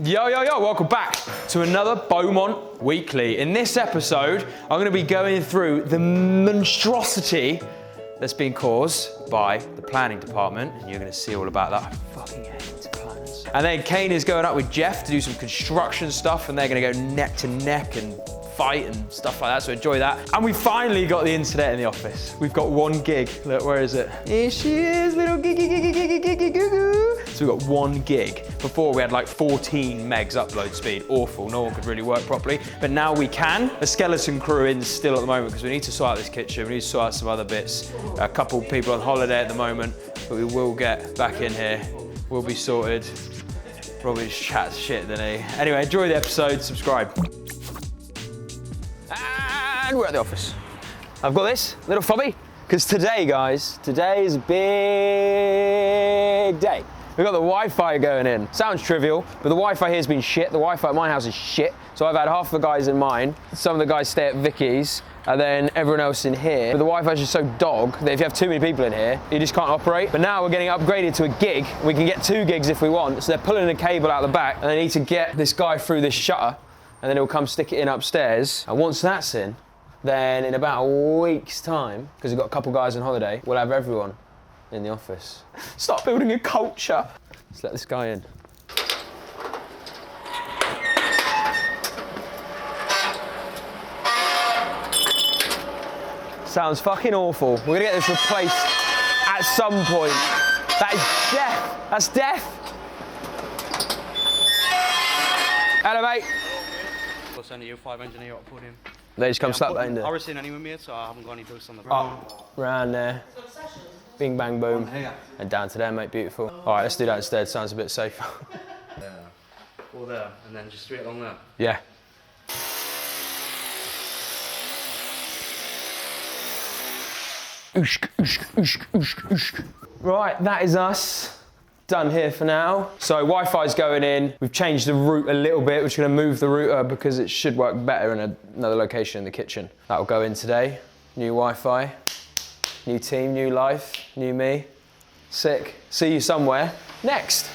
Yo, welcome back to another Beaumont Weekly. In this episode, I'm going to be going through the monstrosity that's been caused by the planning department, and you're going to see all about that. I fucking hate planners. And then Kane is going up with Jeff to do some construction stuff, and they're going to go neck to neck and fight and stuff like that, so enjoy that. And we finally got the internet in the office. We've got one gig. Look, where is it? Here she is, little giggy. So we've got 1 gig. Before we had like 14 megs upload speed. Awful, no one could really work properly. But now we can. The skeleton crew in still at the moment because we need to sort out this kitchen. We need to sort out some other bits. A couple people on holiday at the moment, but we will get back in here. We'll be sorted. Probably just chat shit, then Anyway, enjoy the episode, subscribe. And we're at the office. I've got this little fobby, because today, guys, today is a big day. We've got the Wi-Fi going in. Sounds trivial, but the Wi-Fi here's been shit. The Wi-Fi at my house is shit. So I've had half the guys in mine. Some of the guys stay at Vicky's, and then everyone else in here. But the Wi-Fi is just so dog that if you have too many people in here, you just can't operate. But now we're getting upgraded to a gig. We can get 2 gigs if we want. So they're pulling a cable out the back, and they need to get this guy through this shutter, and then he'll come stick it in upstairs. And once that's in, then in about a week's time, because we've got a couple guys on holiday, we'll have everyone in the office. Start building a culture. Let's let this guy in. Sounds fucking awful. We're gonna get this replaced at some point. That is death. That's death. Hello, mate. I'll send you 5 engineer up put in. They just come slap that in there. I was seeing anyone mate, so I haven't got any boots on the ground. Round there. Bing, bang, boom. And down to there, mate, beautiful. All right, let's do that instead. Sounds a bit safer. Yeah. All there, and then just straight along there. Yeah. Right, that is us. Done here for now. So Wi-Fi's going in. We've changed the route a little bit. We're just gonna move the router because it should work better in another location in the kitchen. That'll go in today. New Wi-Fi, new team, new life, new me. Sick. See you somewhere next.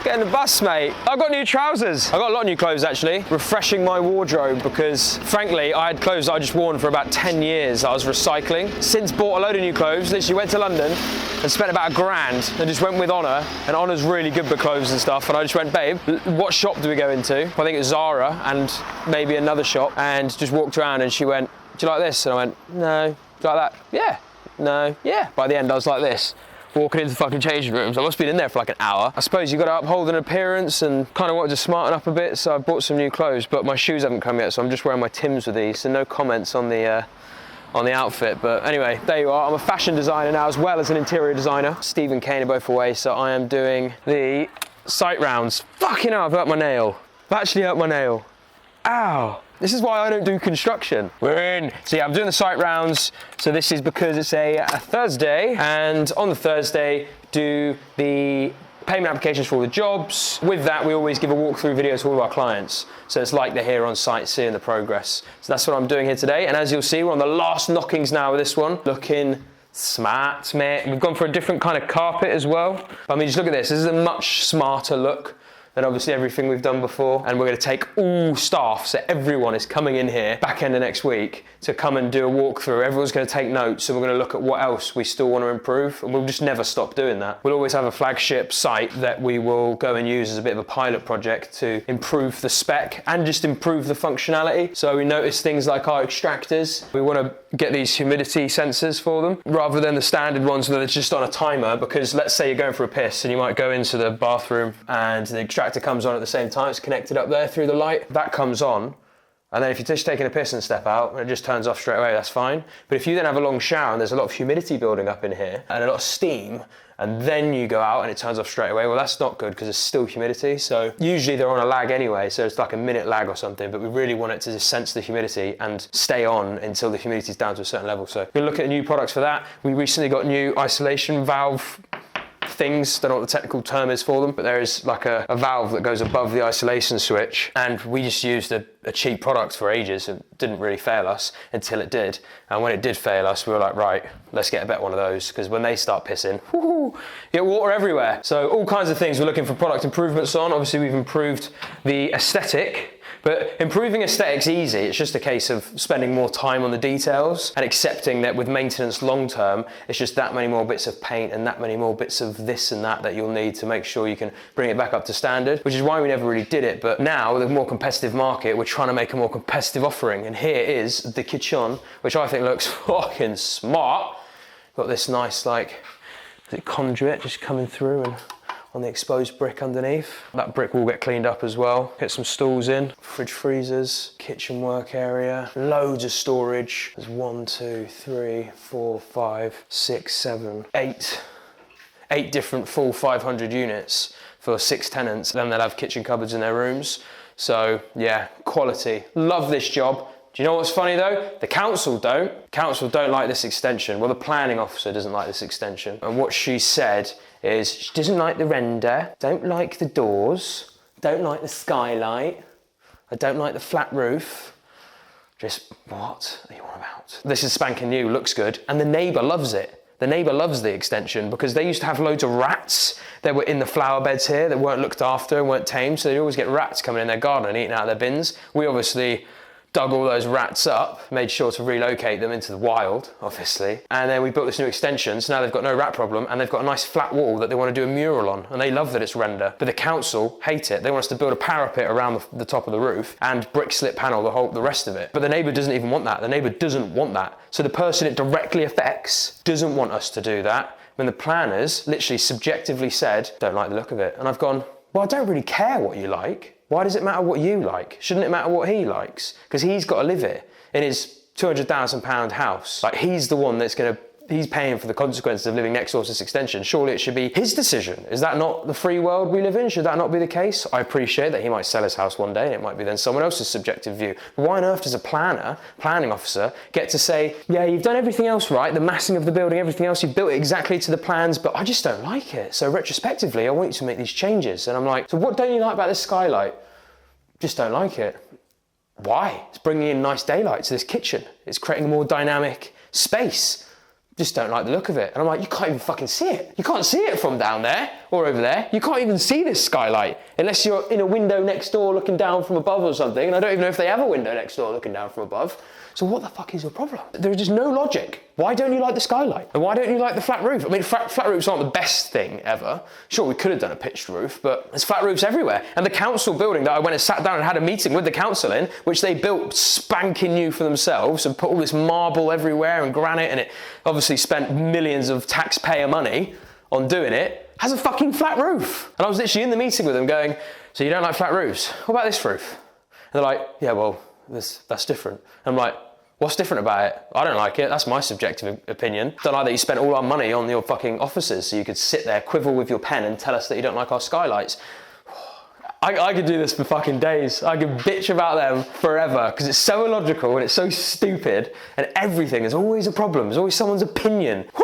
Get in the bus, mate. I've got new trousers. I've got a lot of new clothes, actually. Refreshing my wardrobe because, frankly, I had clothes I just worn for about 10 years. I was recycling. Since bought a load of new clothes, literally went to London and spent about £1,000 and just went with Honor. And Honor's really good with clothes and stuff. And I just went, babe, what shop do we go into? I think it's Zara and maybe another shop. And just walked around and she went, do you like this? And I went, no. Do you like that? Yeah. No. Yeah. By the end, I was like this. Walking into the fucking changing rooms. I must have been in there for like an hour. I suppose you've got to uphold an appearance and kind of wanted to smarten up a bit, so I bought some new clothes, but my shoes haven't come yet, so I'm just wearing my Timbs with these, so no comments on the outfit. But anyway, there you are. I'm a fashion designer now as well as an interior designer. Steve and Kane are both away, so I am doing the site rounds. Fucking hell, I've hurt my nail. I've actually hurt my nail. Ow. This is why I don't do construction. We're in. So yeah, I'm doing the site rounds. So this is because it's a Thursday, and on the Thursday, do the payment applications for all the jobs. With that, we always give a walkthrough video to all of our clients. So it's like they're here on site seeing the progress. So that's what I'm doing here today. And as you'll see, we're on the last knockings now with this one. Looking smart, mate. We've gone for a different kind of carpet as well. I mean, just look at this. This is a much smarter look than obviously everything we've done before. And we're gonna take all staff, so everyone is coming in here back end of next week to come and do a walkthrough. Everyone's gonna take notes, and we're gonna look at what else we still wanna improve, and we'll just never stop doing that. We'll always have a flagship site that we will go and use as a bit of a pilot project to improve the spec and just improve the functionality. So we notice things like our extractors. We wanna get these humidity sensors for them, rather than the standard ones that are just on a timer, because let's say you're going for a piss and you might go into the bathroom and the extractor comes on at the same time. It's connected up there through the light. That comes on, and then if you're just taking a piss and step out, and it just turns off straight away, that's fine. But if you then have a long shower and there's a lot of humidity building up in here and a lot of steam, and then you go out and it turns off straight away, well, that's not good because there's still humidity. So usually they're on a lag anyway, so it's like a minute lag or something, but we really want it to just sense the humidity and stay on until the humidity is down to a certain level. So we're gonna look at new products for that. We recently got new isolation valve things. Don't know what the technical term is for them, but there is like a valve that goes above the isolation switch, and we just used a cheap product for ages. It didn't really fail us until it did, and when it did fail us, we were like, right, let's get a better one of those, because when they start pissing, you get water everywhere. So all kinds of things we're looking for product improvements on. Obviously we've improved the aesthetic, but improving aesthetic's easy. It's just a case of spending more time on the details and accepting that with maintenance long term, it's just that many more bits of paint and that many more bits of this and that you'll need to make sure you can bring it back up to standard, which is why we never really did it. But now with a more competitive market, we're trying to make a more competitive offering. And here is the kitchen, which I think looks fucking smart. Got this nice like conduit just coming through and on the exposed brick underneath. That brick will get cleaned up as well. Get some stools in, fridge freezers, kitchen work area, loads of storage. There's 1, 2, 3, 4, 5, 6, 7, 8 different full 500 units for 6 tenants. Then they'll have kitchen cupboards in their rooms. So yeah, quality. Love this job. Do you know what's funny though? The council don't. Council don't like this extension. Well, the planning officer doesn't like this extension. And what she said is she doesn't like the render, don't like the doors, don't like the skylight, I don't like the flat roof. Just, what are you on about? This is spanking new, looks good, and the neighbour loves it. The neighbour loves the extension because they used to have loads of rats that were in the flower beds here that weren't looked after and weren't tamed, so they'd always get rats coming in their garden and eating out of their bins. We obviously dug all those rats up, made sure to relocate them into the wild, obviously. And then we built this new extension, so now they've got no rat problem, and they've got a nice flat wall that they want to do a mural on, and they love that it's render. But the council hate it. They want us to build a parapet around the top of the roof and brick slip panel the rest of it. But the neighbour doesn't even want that. The neighbour doesn't want that. So the person it directly affects doesn't want us to do that, when the planners literally subjectively said, don't like the look of it. And I've gone, well, I don't really care what you like. Why does it matter what you like? Shouldn't it matter what he likes? Because he's got to live here in his £200,000 house. Like, he's the one he's paying for the consequences of living next door to this extension. Surely it should be his decision. Is that not the free world we live in? Should that not be the case? I appreciate that he might sell his house one day and it might be then someone else's subjective view. But why on earth does a planning officer, get to say, yeah, you've done everything else right, the massing of the building, everything else, you've built it exactly to the plans, but I just don't like it. So retrospectively, I want you to make these changes. And I'm like, so what don't you like about this skylight? Just don't like it. Why? It's bringing in nice daylight to this kitchen. It's creating a more dynamic space. Just don't like the look of it. And I'm like, you can't even fucking see it. You can't see it from down there or over there. You can't even see this skylight unless you're in a window next door looking down from above or something. And I don't even know if they have a window next door looking down from above. So what the fuck is your problem? There's just no logic. Why don't you like the skylight? And why don't you like the flat roof? I mean, flat roofs aren't the best thing ever. Sure, we could have done a pitched roof, but there's flat roofs everywhere. And the council building that I went and sat down and had a meeting with the council in, which they built spanking new for themselves and put all this marble everywhere and granite, and it obviously spent millions of taxpayer money on doing it, has a fucking flat roof. And I was literally in the meeting with them going, so you don't like flat roofs? What about this roof? And they're like, yeah, well, that's different. And I'm like, what's different about it? I don't like it. That's my subjective opinion. Don't like that you spent all our money on your fucking offices so you could sit there, quiver with your pen and tell us that you don't like our skylights. I could do this for fucking days. I could bitch about them forever because it's so illogical and it's so stupid and everything. There's always a problem. There's always someone's opinion. Woo!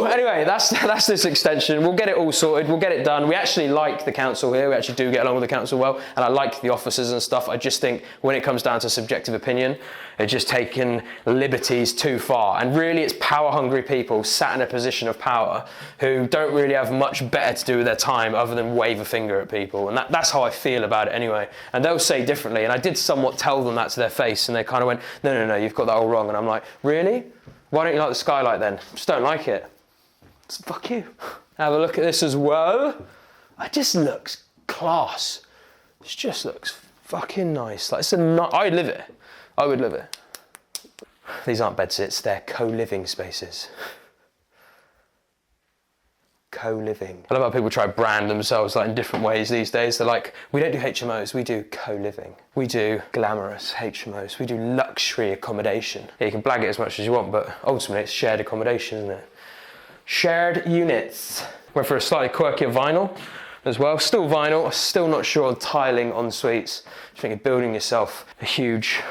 Anyway, that's this extension. We'll get it all sorted. We'll get it done. We actually like the council here. We actually do get along with the council well. And I like the officers and stuff. I just think when it comes down to subjective opinion, it's just taken liberties too far. And really, it's power-hungry people sat in a position of power who don't really have much better to do with their time other than wave a finger at people. And that's how I feel about it anyway. And they'll say differently. And I did somewhat tell them that to their face. And they kind of went, no, you've got that all wrong. And I'm like, really? Why don't you like the skylight then? Just don't like it. So fuck you. Have a look at this as well. It just looks class. It just looks fucking nice. Like, I'd live it. I would live it. These aren't bed sits, they're co-living spaces. Co-living. I love how people try to brand themselves like in different ways these days. They're like, we don't do HMOs, we do co-living. We do glamorous HMOs, we do luxury accommodation. Yeah, you can blag it as much as you want, but ultimately it's shared accommodation, isn't it? Shared units. Went for a slightly quirkier vinyl as well. Still vinyl, still not sure on tiling en suites. I think you're building yourself a huge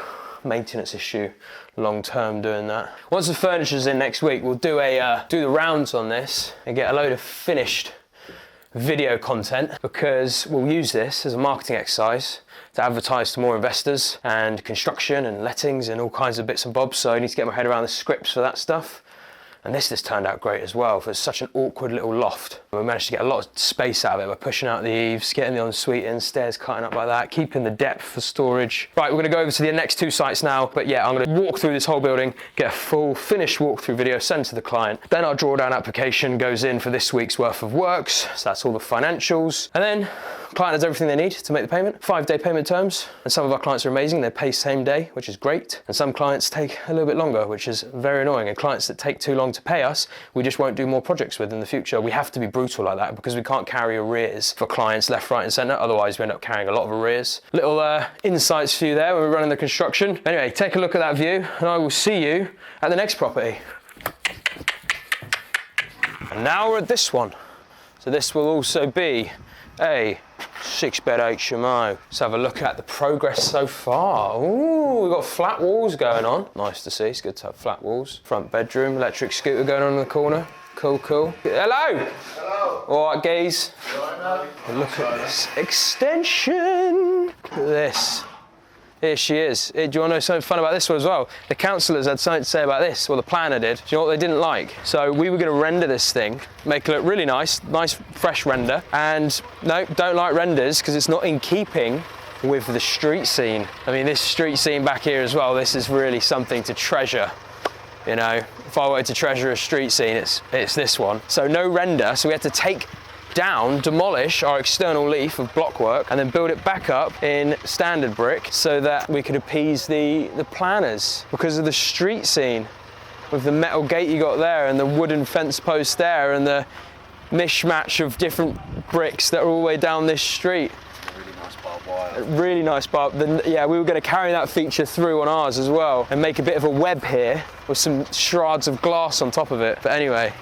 maintenance issue long term doing that. Once the furniture's in next week, we'll do the rounds on this and get a load of finished video content, because we'll use this as a marketing exercise to advertise to more investors and construction and lettings and all kinds of bits and bobs. So I need to get my head around the scripts for that stuff. And this turned out great as well, for such an awkward little loft. We managed to get a lot of space out of it by pushing out the eaves, getting the ensuite in, stairs cutting up like that, keeping the depth for storage. Right, we're gonna go over to the next 2 sites now, but yeah, I'm gonna walk through this whole building, get a full finished walkthrough video, send to the client. Then our drawdown application goes in for this week's worth of works, so that's all the financials. And then client has everything they need to make the payment, 5-day payment terms. And some of our clients are amazing, they pay same day, which is great. And some clients take a little bit longer, which is very annoying. And clients that take too long to pay us, we just won't do more projects with in the future. We have to be brutal like that, because we can't carry arrears for clients left, right and centre, otherwise we end up carrying a lot of arrears. Little insights for you there when we're running the construction. Anyway, take a look at that view and I will see you at the next property. And now we're at this one. So this will also be a 6-bed HMO. Let's have a look at the progress so far. Ooh, we've got flat walls going on. Nice to see, it's good to have flat walls. Front bedroom, electric scooter going on in the corner. Cool, cool. Hello! Hello. All right, gaze. Right, Look at this extension. Look at this. Here she is. Do you want to know something fun about this one as well? The councillors had something to say about this, well the planner did. Do you know what they didn't like? So we were going to render this thing, make it look really nice fresh render, and no, don't like renders because it's not in keeping with the street scene. I mean, this street scene back here as well, this is really something to treasure. You know, if I wanted to treasure a street scene, it's this one. So no render, so we had to take down, demolish our external leaf of blockwork and then build it back up in standard brick so that we could appease the planners because of the street scene with the metal gate you got there and the wooden fence post there and the mishmash of different bricks that are all the way down this street. really nice barbed wire. Really nice barb. Yeah, we were going to carry that feature through on ours as well and make a bit of a web here with some shards of glass on top of it. But anyway,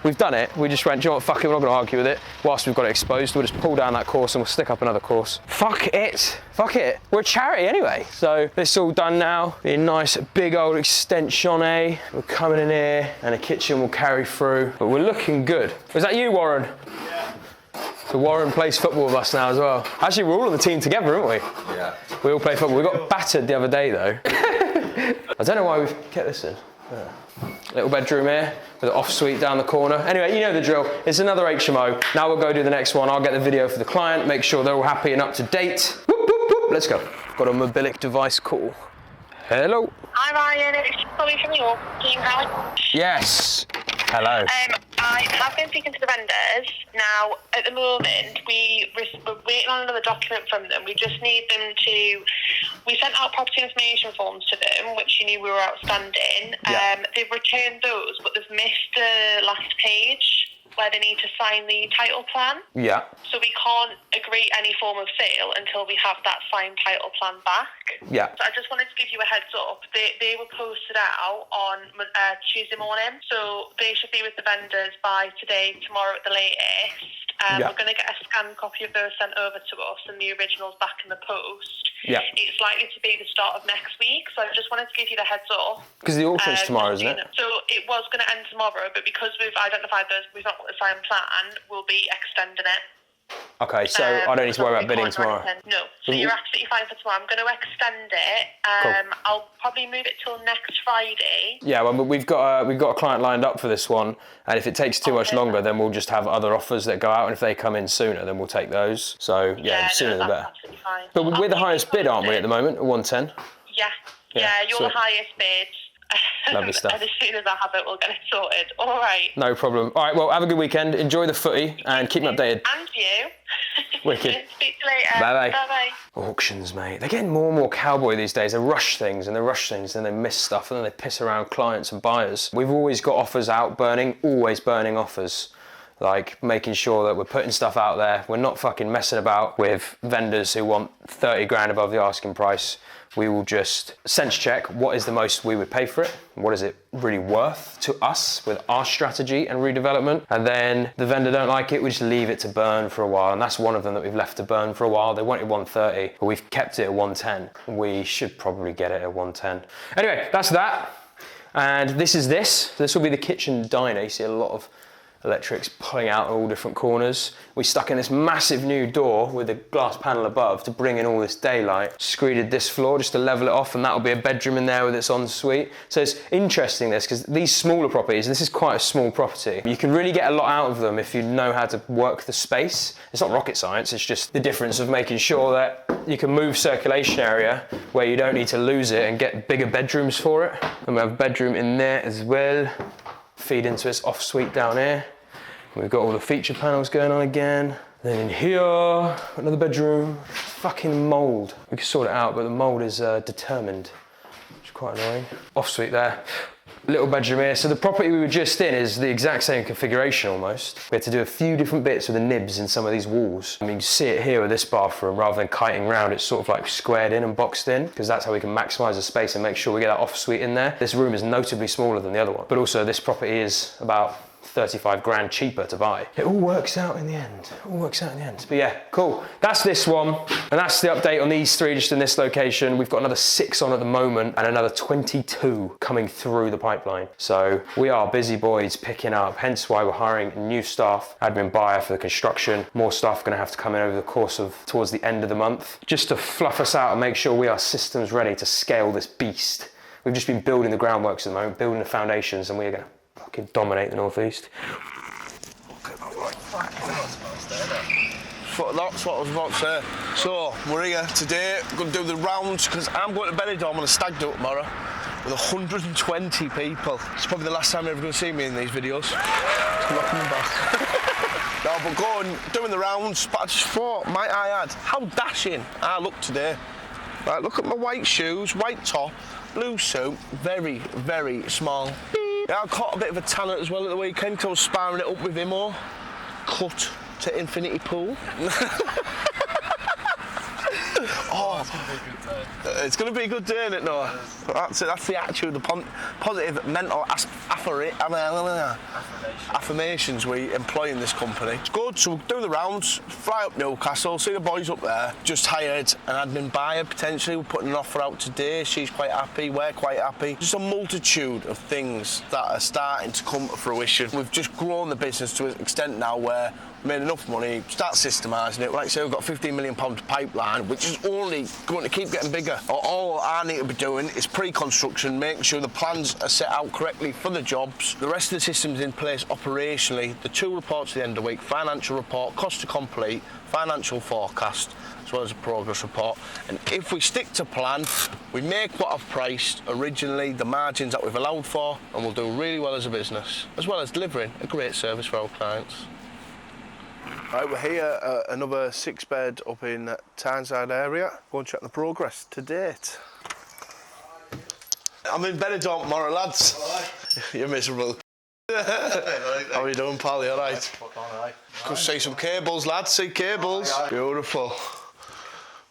we've done it. We just went, do you know what, fuck it, we're not going to argue with it. Whilst we've got it exposed, we'll just pull down that course and we'll stick up another course. Fuck it. Fuck it. We're a charity anyway. So this is all done now. Be a nice big old extension, eh? We're coming in here and the kitchen will carry through. But we're looking good. Was that you, Warren? Yeah. So Warren plays football with us now as well. Actually, we're all on the team together, aren't we? Yeah. We all play football. We got battered the other day though. I don't know why we've kept this in. Yeah. Little bedroom here with an off-suite down the corner. Anyway, you know the drill. It's another HMO. Now we'll go do the next one. I'll get the video for the client, make sure they're all happy and up to date. Whoop, whoop, whoop. Let's go. Got a Mobilic device call. Hello. Hi Ryan, it's Chloe from your team. How are you? Yes. Hello. I have been speaking to the vendors. Now, at the moment, we're waiting on another document from them. We just need them to... We sent out property information forms to them, which you knew we were outstanding. Yeah. They've returned those, but they've missed the last page where they need to sign the title plan. Yeah. So we can't agree any form of sale until we have that signed title plan back. Yeah. So I just wanted to give you a heads up. They were posted out on Tuesday morning, so they should be with the vendors by today, tomorrow at the latest. Yeah. We're going to get a scanned copy of those sent over to us and the originals back in the post. Yeah. It's likely to be the start of next week, so I just wanted to give you the heads up. Because the auction's tomorrow, isn't it? So it was going to end tomorrow, but because we've identified those, we've not got the signed plan, we'll be extending it. Okay, so I don't need to worry about bidding tomorrow. No, so you're absolutely fine for tomorrow. I'm going to extend it. Cool. I'll probably move it till next Friday. Yeah, well, but we've got a client lined up for this one, and if it takes too much longer, then we'll just have other offers that go out, and if they come in sooner, then we'll take those. So yeah, the sooner the better. Absolutely fine. But we're the highest bid, aren't we, at the moment? At 110. Yeah, you're so- the highest bid. Lovely stuff. And as soon as I have it, we'll get it sorted. All right. No problem. All right, well, have a good weekend. Enjoy the footy, and keep me updated. And you. Wicked. Speak to you later. Bye-bye. Bye-bye. Auctions, mate. They're getting more and more cowboy these days. They rush things, and then they miss stuff, and then they piss around clients and buyers. We've always got offers out burning, always burning offers. like making sure that we're putting stuff out there. We're not fucking messing about with vendors who want 30 grand above the asking price. We will just sense check what is the most we would pay for it, what is it really worth to us with our strategy and redevelopment, and then the vendor don't like it, we just leave it to burn for a while, and that's one of them that we've left to burn for a while. They wanted 130, but we've kept it at 110. We should probably get it at 110. Anyway, that's that, and this is this. This will be the kitchen diner. You see a lot of electrics pulling out all different corners. We stuck in this massive new door with a glass panel above to bring in all this daylight. Screeded this floor just to level it off, and that'll be a bedroom in there with its ensuite. So it's interesting this, because these smaller properties, this is quite a small property. You can really get a lot out of them if you know how to work the space. It's not rocket science, it's just the difference of making sure that you can move circulation area where you don't need to lose it and get bigger bedrooms for it. And we have a bedroom in there as well. Feed into its off-suite down here. We've got all the feature panels going on again. Then in here, another bedroom. Fucking mould. We can sort it out, but the mould is determined, which is quite annoying. Off-suite there. Little bedroom here. So the property we were just in is the exact same configuration almost. We had to do a few different bits with the nibs in some of these walls. I mean, you see it here with this bathroom, rather than kiting round, it's sort of like squared in and boxed in, because that's how we can maximize the space and make sure we get that off-suite in there. This room is notably smaller than the other one, but also this property is about 35 grand cheaper to buy. It all works out in the end. It all works out in the end. But yeah, cool. That's this one. And that's the update on these three just in this location. We've got another 6 on at the moment and another 22 coming through the pipeline. So we are busy boys picking up, hence why we're hiring new staff, admin buyer for the construction. More staff gonna have to come in over the course of towards the end of the month, just to fluff us out and make sure we are systems ready to scale this beast. We've just been building the groundworks at the moment, building the foundations, and we're gonna fucking dominate the northeast. That's what I was about to say. So, we're here today, going to do the rounds, because I'm going to Benidorm on a stag do tomorrow with 120 people. It's probably the last time you're ever going to see me in these videos. I'm not coming back. No, but going, doing the rounds, but I just thought, might I add, how dashing I look today. Right, look at my white shoes, white top, blue suit, very, very small. Yeah, I caught a bit of a tanner as well at the weekend because I was sparring it up with him all. Cut to infinity pool. It's going to be a good day, isn't it, Noah? That's it, that's the attitude, the positive mental affirmations we employ in this company. It's good, so we'll do the rounds, fly up Newcastle, see the boys up there. Just hired an admin buyer, potentially. We're putting an offer out today. She's quite happy, we're quite happy. Just a multitude of things that are starting to come to fruition. We've just grown the business to an extent now where made enough money, start systematising it. Like I say, we've got £15 million pipeline, which is only going to keep getting bigger. All I need to be doing is pre-construction, making sure the plans are set out correctly for the jobs. The rest of the system's in place operationally. The 2 reports at the end of the week, financial report, cost to complete, financial forecast, as well as a progress report. And if we stick to plan, we make what I've priced originally, the margins that we've allowed for, and we'll do really well as a business, as well as delivering a great service for our clients. Right, we're here at another 6-bed up in Tyneside area. Go and check the progress to date. I'm in Benidorm tomorrow, lads. You're miserable. How are you doing, pal? You alright? Go see some cables, lads. See cables. Beautiful.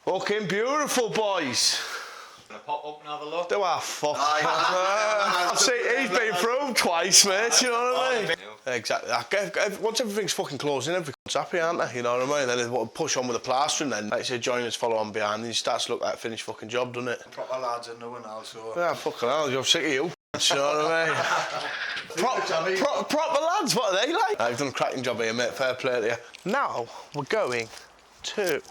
Fucking beautiful, boys. Pop up and have a look. Do I fuck? See, he's been through twice, mate, you know what I mean? Exactly. Once everything's fucking closing, everyone's happy, aren't they? You know what I mean? Then they push on with the plastering, then, like I say, joiners follow on behind, and it starts to look like a finished fucking job, doesn't it? Proper lads are knowing now, so. Yeah, fucking hell, I'm sick of you. You know what I mean? Proper lads, what are they like? You've done a cracking job here, mate, fair play to you. Now, we're going to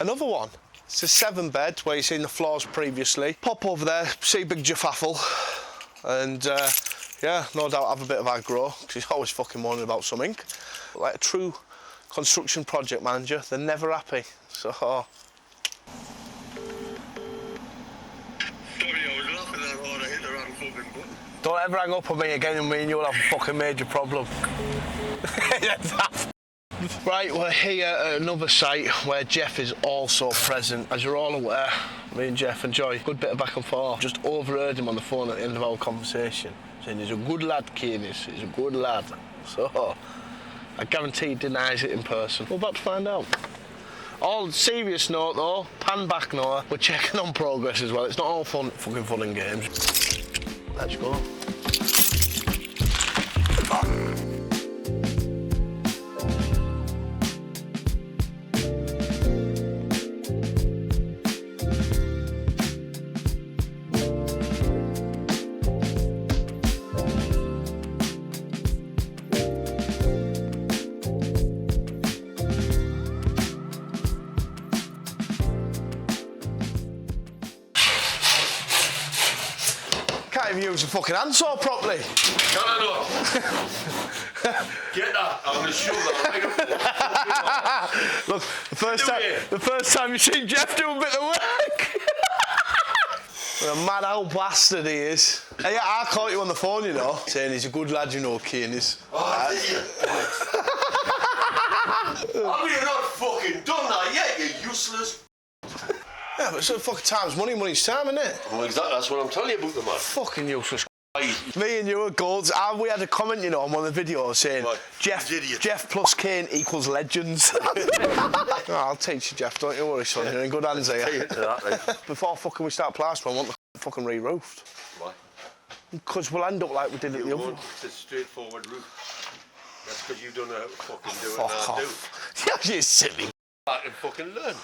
another one. It's a 7-bed where you've seen the floors previously. Pop over there, see Big Jafaffle, and yeah, no doubt have a bit of aggro, because he's always fucking moaning about something. Like a true construction project manager, they're never happy, so... Don't ever hang up on me again, and me and you'll have a fucking major problem. Right, we're here at another site where Jeff is also present. As you're all aware, me and Jeff enjoy a good bit of back and forth. Just overheard him on the phone at the end of our conversation, saying he's a good lad, Keynes, he's a good lad. So, I guarantee he denies it in person. We're about to find out. All serious note though, pan back Noah, we're checking on progress as well. It's not all fucking fun and games. Let's go. Can't even use a fucking handsaw properly. Can I not? Get that. I'm going to shove that right up. Look, the first time you've seen Jeff do a bit of work. What a mad old bastard he is. Hey, I caught you on the phone, you know, saying he's a good lad, you know, Keane is. Oh, did you? Have you not fucking done that yet, you useless? Yeah, but so fucking time's money, money's time, isn't it? Well, exactly, that's what I'm telling you about the man. Fucking useless. Me and you are golds. We had a comment, you know, on one of the videos saying, What? Jeff plus Kane equals legends. No, I'll teach you, Jeff, don't you worry, son. You're in good hands here. Before fucking we start plastering, I want the fucking re-roofed. Why? Because we'll end up like we did at the other one. It's a straightforward route. That's because you don't know how to fucking do it. Fuck and I do. off. You're silly. Back and fucking learn.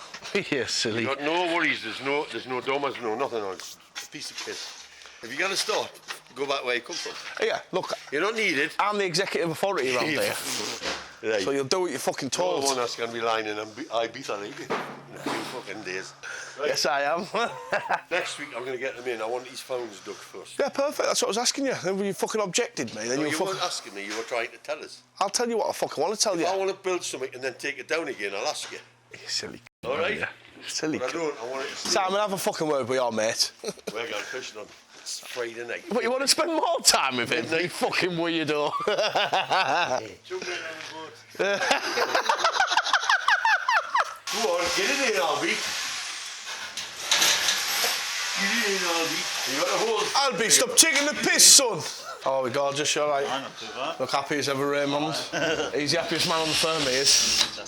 You're silly. You got no worries, there's no domas, no nothing on it. It's a piece of piss. If you're gonna start, go back where you come from. Yeah, look, You don't need it. I'm the executive authority around here. Right. So you'll do what you're fucking You're the told. one that's gonna be lying in Ibiza in a few fucking days. Right. Yes, I am. Next week I'm gonna get them in. I want these phones dug first. Yeah, perfect. That's what I was asking you. Then you fucking objected me. Then No, you you fucking... weren't asking me, you were trying to tell us. I'll tell you what I fucking want to tell you. If I want to build something and then take it down again, I'll ask you. You silly. All right? Yeah. Silly. But I don't. I want it to stay. Simon, have a fucking word with your mate. We're going fishing on Friday night. But you want to spend more time with him? You fucking weirdo. Jump in on the boat. Go on, get it in, Albie. Get it in, Albie. You got a hold. Albie, stop taking the piss, son. Oh, we gorgeous, you all right? Not too bad. Look happy as ever, Raymond. He's the happiest man on the firm, he is.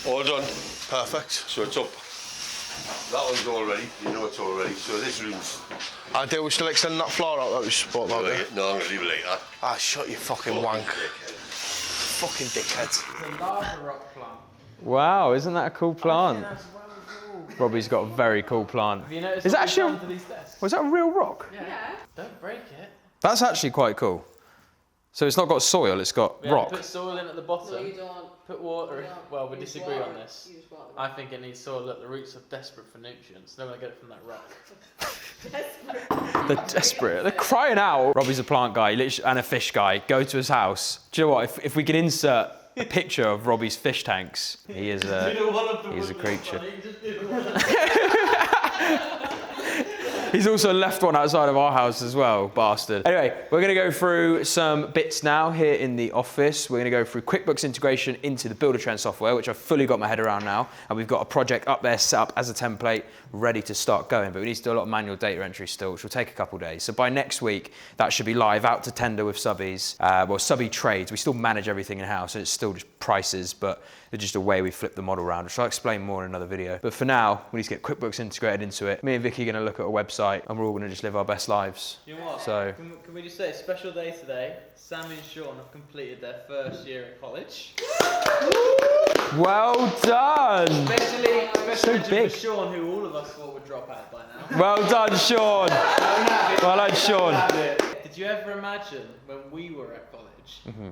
All done. Perfect. So it's up. That one's all ready. You know it's all ready. So this room's... I do, we still extend that floor out that we spoke about there. No, I'm going to leave it like that. Ah, shut your fucking wank. Dickhead. Fucking dickhead. Wow, isn't that a cool plant? Robbie's got a very cool plant. Have you noticed Is what that we've actually done to these desks? was that a real rock? Yeah. Don't break it. That's actually quite cool. So it's not got soil, it's got Yeah, rock. Put soil in at the bottom. No, you don't. Put water. You don't. Well, we Use disagree water. on this. Use water. I think it needs soil. Look, the roots are desperate for nutrients. They're gonna get it from that rock. They're desperate. They're crying out. Robbie's a plant guy and a fish guy. Go to his house. Do you know what? If we can insert a picture of Robbie's fish tanks, he is he's a creature. He's also left one outside of our house as well, bastard. Anyway, we're gonna go through some bits now here in the office. We're gonna go through QuickBooks integration into the Buildertrend software, which I've fully got my head around now. And we've got a project up there set up as a template, ready to start going. But we need to do a lot of manual data entry still, which will take a couple of days. So by next week, that should be live, out to tender with subbies. Well, subby trades. We still manage everything in-house, and it's still just prices, but it's just a way we flip the model around, which I'll explain more in another video. But for now, we need to get QuickBooks integrated into it. Me and Vicky are gonna look at a website, and we're all gonna just live our best lives. You know what? So- Can we just say a special day today? Sam and Sean have completed their first year at college. Well done! Especially big. for Sean, who all of us thought would drop out by now. Well done, Sean. Well done, Sean. Did you ever imagine when we were at college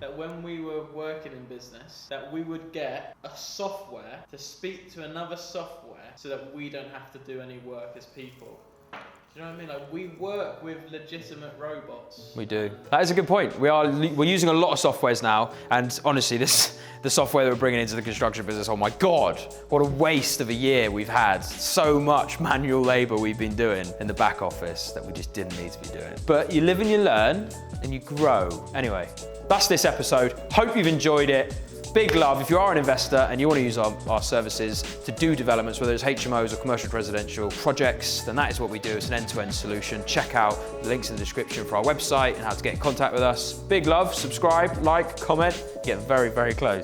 that when we were working in business that we would get a software to speak to another software so that we don't have to do any work as people? Do you know what I mean? Like, we work with legitimate robots. We do. That is a good point. We're using a lot of softwares now, and honestly, the software that we're bringing into the construction business, oh my God, what a waste of a year we've had. So much manual labor we've been doing in the back office that we just didn't need to be doing. But you live and you learn, and you grow. Anyway, that's this episode. Hope you've enjoyed it. Big love. If you are an investor and you want to use our services to do developments, whether it's HMOs or commercial residential projects, then that is what we do. It's an end-to-end solution. Check out the links in the description for our website and how to get in contact with us. Big love. Subscribe, like, comment. Get very, very close.